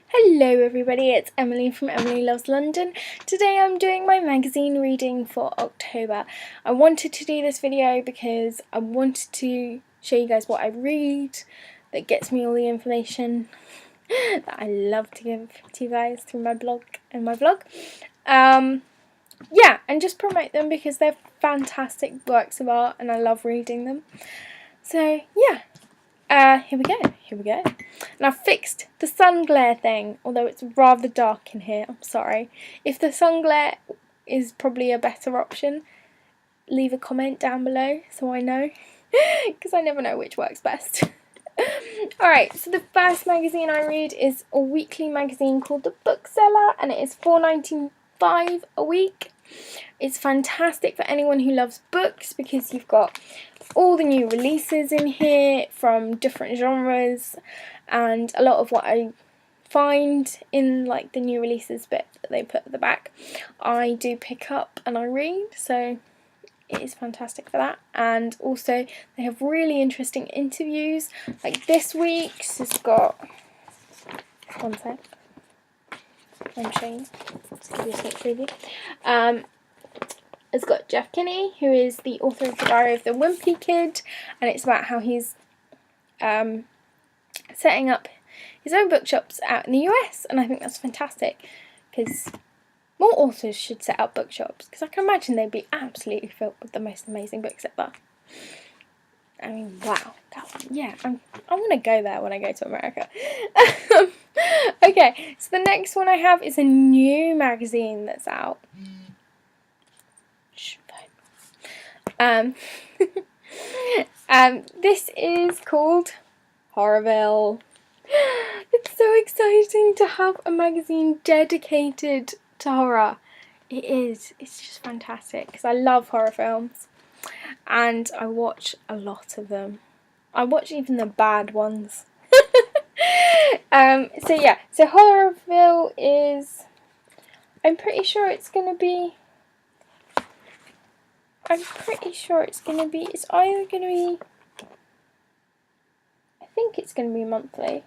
Hello everybody, it's Emily from Emily Loves London. Today I'm doing my magazine reading for October. I wanted to do this video because I wanted to show you guys what I read that gets me all the information that I love to give to you guys through my blog and my vlog. Yeah, and just promote them because they're fantastic works of art and I love reading them. So yeah. Here we go. And I've fixed the sun glare thing, although it's rather dark in here, I'm sorry. If the sun glare is probably a better option, leave a comment down below so I know, because I never know which works best. Alright, so the first magazine I read is a weekly magazine called the Bookseller, and it is $4.95 a week. It's fantastic for anyone who loves books because you've got all the new releases in here from different genres, and a lot of what I find in like the new releases bit that they put at the back I do pick up and I read, so it is fantastic for that. And also they have really interesting interviews, like this week's has got, one sec, I'm showing, just give you a sneak preview. It's got Jeff Kinney, who is the author of The Diary of the Wimpy Kid, and it's about how he's setting up his own bookshops out in the US, and I think that's fantastic because more authors should set up bookshops, because I can imagine they'd be absolutely filled with the most amazing books ever. I mean, wow. Yeah, I want to go there when I go to America. Okay, so the next one I have is a new magazine that's out. This is called Horrorville. It's so exciting to have a magazine dedicated to horror. It is. It's just fantastic because I love horror films and I watch a lot of them. I watch even the bad ones. So yeah, so Horrorville is, I'm pretty sure it's either going to be, I think it's going to be monthly.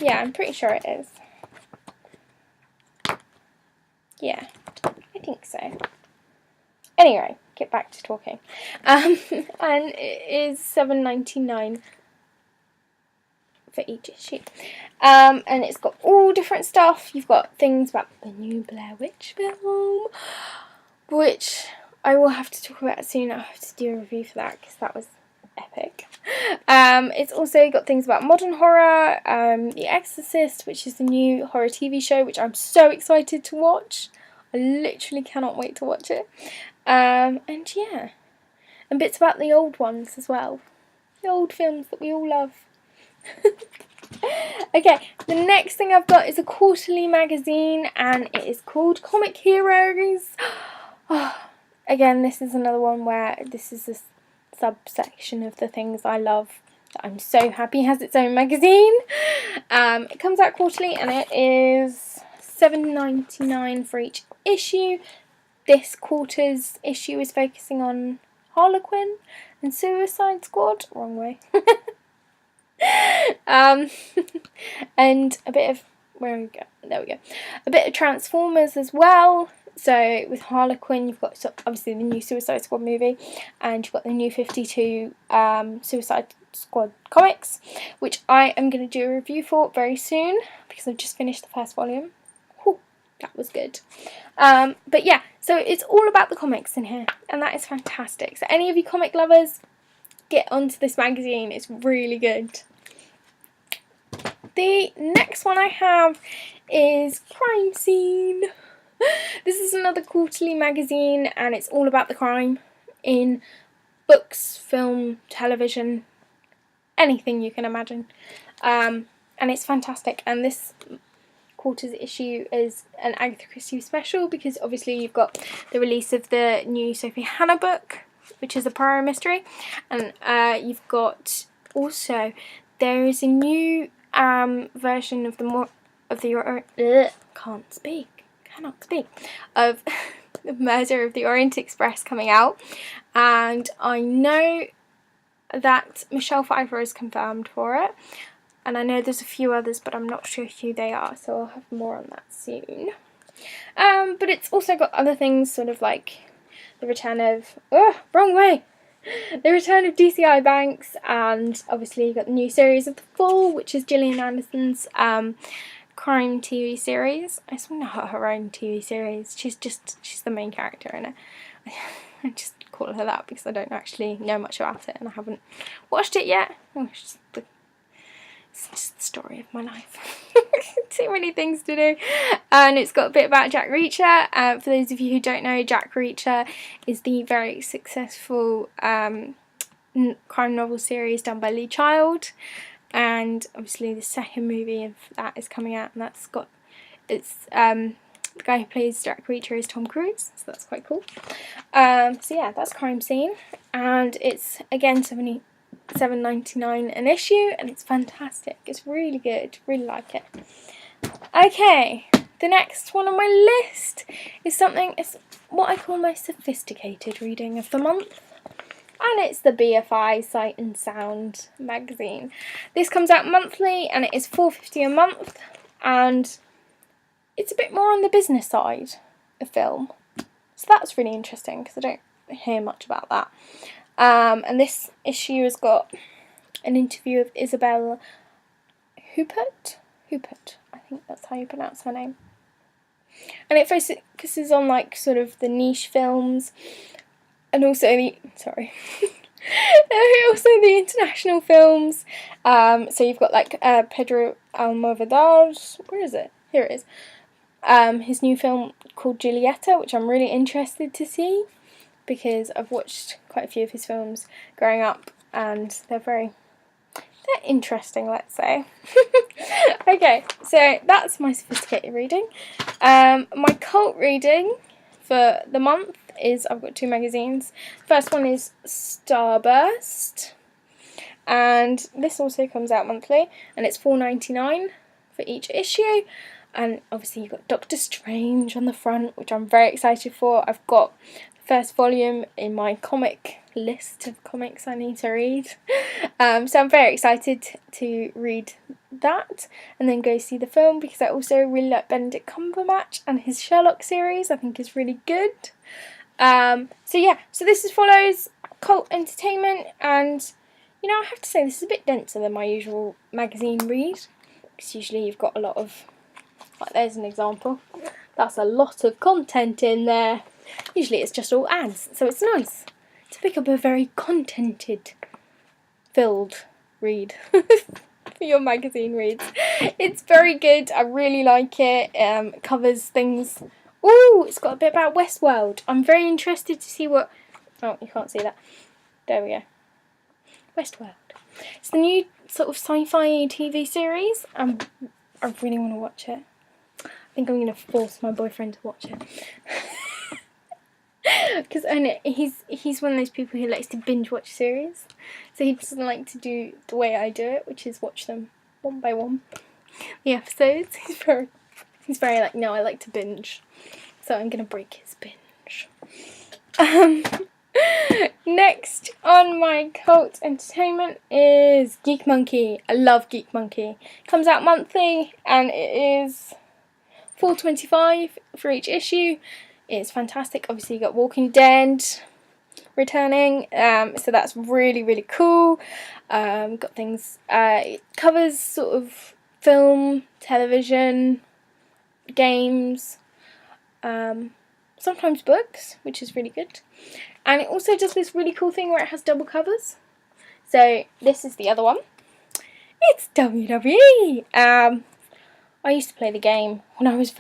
Yeah, I'm pretty sure it is. Yeah, I think so. Anyway, get back to talking. And it is $7.99 for each issue. And it's got all different stuff. You've got things about the new Blair Witch film, which I will have to talk about soon. I'll have to do a review for that because that was epic. It's also got things about modern horror, The Exorcist, which is the new horror TV show, which I'm so excited to watch. I literally cannot wait to watch it. And yeah, and bits about the old ones as well. The old films that we all love. Okay, the next thing I've got is a quarterly magazine, and it is called Comic Heroes. Again, this is another one where this is a subsection of the things I love that I'm so happy has its own magazine. It comes out quarterly and it is $7.99 for each issue. This quarter's issue is focusing on Harlequin and Suicide Squad. Wrong way. And a bit of, where we go? There we go. A bit of Transformers as well. So with Harlequin, you've got obviously the new Suicide Squad movie, and you've got the new 52 Suicide Squad comics, which I am going to do a review for very soon because I've just finished the first volume. Whew, that was good. But yeah, so it's all about the comics in here, and that is fantastic. So any of you comic lovers, get onto this magazine. It's really good. The next one I have is Crime Scene. This is another quarterly magazine, and it's all about the crime in books, film, television, anything you can imagine. And it's fantastic. And this quarter's issue is an Agatha Christie special because obviously you've got the release of the new Sophie Hannah book, which is a prior mystery, and you've got also, there is a new version of the of the Murder of the Orient Express coming out, and I know that Michelle Pfeiffer is confirmed for it. And I know there's a few others, but I'm not sure who they are, so I'll have more on that soon. But it's also got other things, sort of like the return of... Oh, wrong way! The return of DCI Banks, and obviously you got the new series of The Fall, which is Gillian Anderson's crime TV series. I just want to have her own TV series. She's the main character in it. I just call her that because I don't actually know much about it and I haven't watched it yet. Oh, it's just the story of my life. Too many things to do. And it's got a bit about Jack Reacher. For those of you who don't know, Jack Reacher is the very successful crime novel series done by Lee Child. And obviously the second movie of that is coming out, and that's got, the guy who plays Jack Reacher is Tom Cruise, so that's quite cool. So yeah, that's Crime Scene, and it's again $77.99 an issue, and it's fantastic. It's really good, really like it. Okay, the next one on my list is it's what I call my sophisticated reading of the month. And it's the BFI Sight and Sound magazine. This comes out monthly and it is $4.50 a month, and it's a bit more on the business side of film. So that's really interesting because I don't hear much about that. And this issue has got an interview of Isabel Huppert, I think that's how you pronounce her name. And it focuses on like sort of the niche films. And also also the international films. So you've got like Pedro Almodovar's, where is it? Here it is. His new film called Giulietta, which I'm really interested to see because I've watched quite a few of his films growing up and they're interesting, let's say. Okay, so that's my sophisticated reading. My cult reading for the month is, I've got two magazines. First one is Starburst, and this also comes out monthly, and it's $4.99 for each issue. And obviously you've got Doctor Strange on the front, which I'm very excited for. I've got the first volume in my comic list of comics I need to read. So I'm very excited to read that and then go see the film, because I also really like Benedict Cumberbatch, and his Sherlock series I think is really good. So yeah, so this follows cult entertainment, and you know, I have to say this is a bit denser than my usual magazine read, because usually you've got a lot of, like there's an example, that's a lot of content in there. Usually it's just all ads, so it's nice to pick up a very filled read for your magazine reads. It's very good, I really like it. It covers things. Ooh, it's got a bit about Westworld. I'm very interested to see what... Oh, you can't see that. There we go. Westworld. It's the new sort of sci-fi TV series. I really want to watch it. I think I'm going to force my boyfriend to watch it. Because he's one of those people who likes to binge watch series. So he doesn't like to do the way I do it, which is watch them one by one. The episodes. He's very like, no, I like to binge. So I'm going to break his binge. Next on my cult entertainment is Geek Monkey. I love Geek Monkey. Comes out monthly and it is $4.25 for each issue. It's fantastic. Obviously you got Walking Dead returning, so that's really, really cool. Got things, it covers sort of film, television, games, sometimes books, which is really good. And it also does this really cool thing where it has double covers. So this is the other one. It's WWE. I used to play the game when I was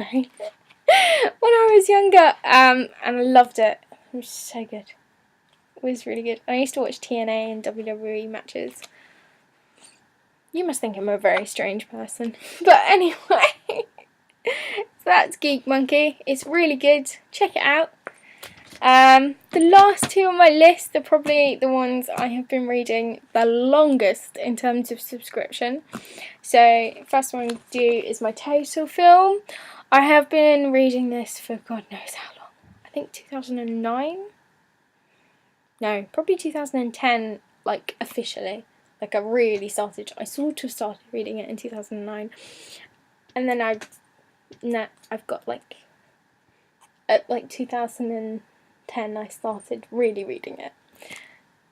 younger, and I loved it. It was so good. It was really good. I used to watch TNA and WWE matches. You must think I'm a very strange person. But anyway, so that's Geek Monkey. It's really good. Check it out. The last two on my list are probably the ones I have been reading the longest in terms of subscription. So, first one to do is my total film. I have been reading this for God knows how long. I think 2009? No, probably 2010, like officially. Like I sort of started reading it in 2009, and then I've got like, at like 2010 I started really reading it.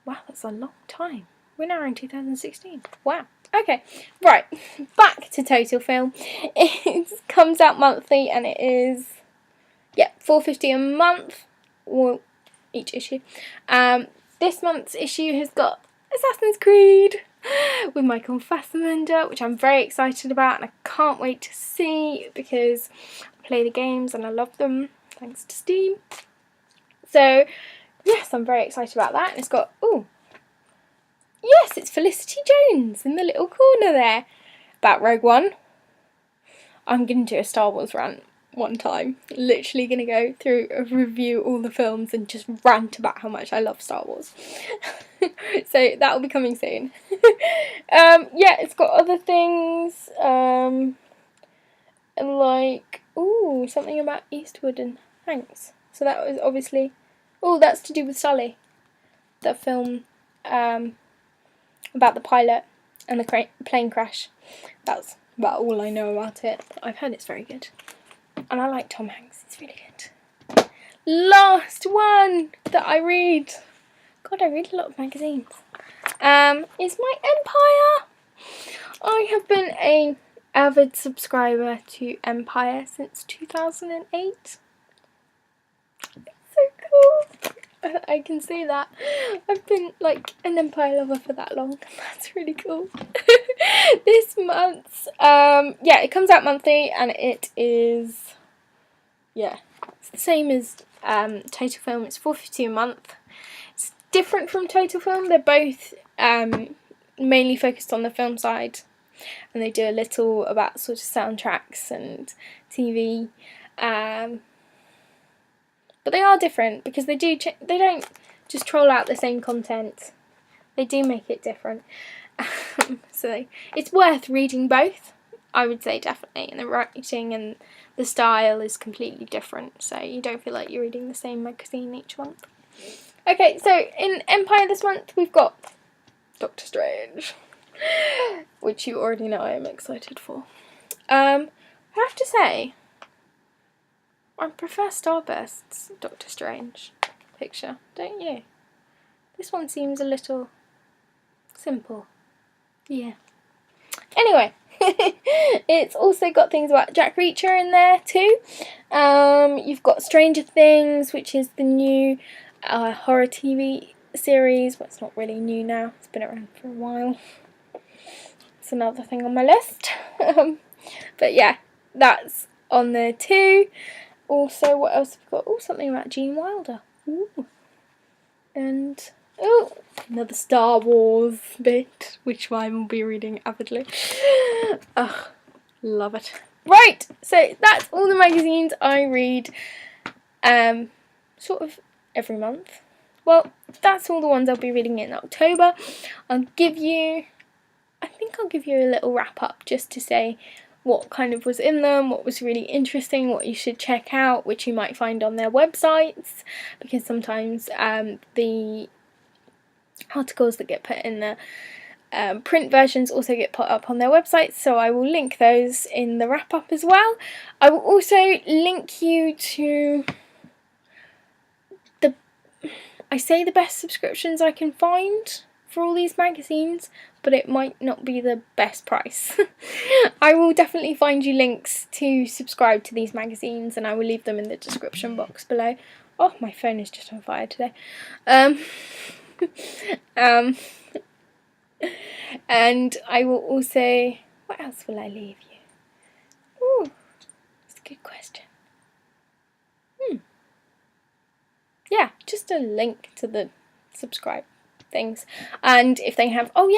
Wow, that's a long time. We're now in 2016. Wow. Okay, right, back to Total Film. It comes out monthly, and it is, $4.50 a month, or each issue. This month's issue has got Assassin's Creed with Michael Fassbender, which I'm very excited about, and I can't wait to see, because I play the games and I love them, thanks to Steam. So, yes, I'm very excited about that. And it's got, yes, it's Felicity Jones in the little corner there. About Rogue One. I'm going to do a Star Wars rant one time. Literally going to go through and review all the films and just rant about how much I love Star Wars. So that will be coming soon. It's got other things. Like, something about Eastwood and Hanks. So that was obviously... that's to do with Sully. The film about the pilot and the plane crash. That's about all I know about it. I've heard it's very good. And I like Tom Hanks. It's really good. Last one that I read. God, I read a lot of magazines. Is my Empire. I have been an avid subscriber to Empire since 2008. So cool. I can see that. I've been like an Empire lover for that long. That's really cool. This month's, it comes out monthly, and it is, it's the same as Total Film. It's $4.50 a month. It's different from Total Film. They're both mainly focused on the film side, and they do a little about sort of soundtracks and TV. But they are different, because they don't just troll out the same content. They do make it different. So it's worth reading both, I would say, definitely. And the writing and the style is completely different, so you don't feel like you're reading the same magazine each month. Okay, so in Empire this month we've got Doctor Strange, which you already know I am excited for. I have to say, I prefer Starburst's Doctor Strange picture, don't you? This one seems a little simple. Yeah. Anyway, it's also got things about Jack Reacher in there too. You've got Stranger Things, which is the new horror TV series. Well, it's not really new now. It's been around for a while. It's another thing on my list. But yeah, that's on there too. Also, what else have we got? Something about Gene Wilder. And, another Star Wars bit, which I will be reading avidly. Love it. Right, so that's all the magazines I read sort of every month. Well, that's all the ones I'll be reading in October. I think I'll give you a little wrap up just to say what kind of was in them, what was really interesting, what you should check out, which you might find on their websites, because sometimes the articles that get put in the print versions also get put up on their websites, so I will link those in the wrap up as well. I will also link you to the best subscriptions I can find for all these magazines, but it might not be the best price. I will definitely find you links to subscribe to these magazines, and I will leave them in the description box below. Oh, my phone is just on fire today. And I will also... What else will I leave you? That's a good question. Yeah, just a link to the subscribe things. And if they have... Oh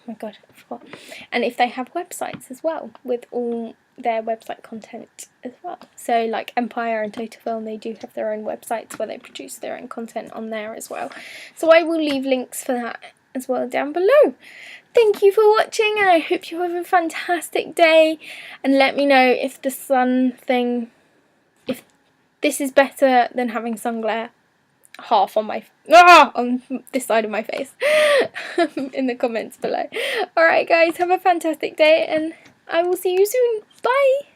my god, I forgot. And if they have websites as well, with all their website content as well. So like Empire and Total Film, they do have their own websites where they produce their own content on there as well. So I will leave links for that as well down below. Thank you for watching, and I hope you have a fantastic day. And let me know if the sun thing, if this is better than having sun glare half on my on this side of my face in the comments below. Alright guys, have a fantastic day and I will see you soon. Bye!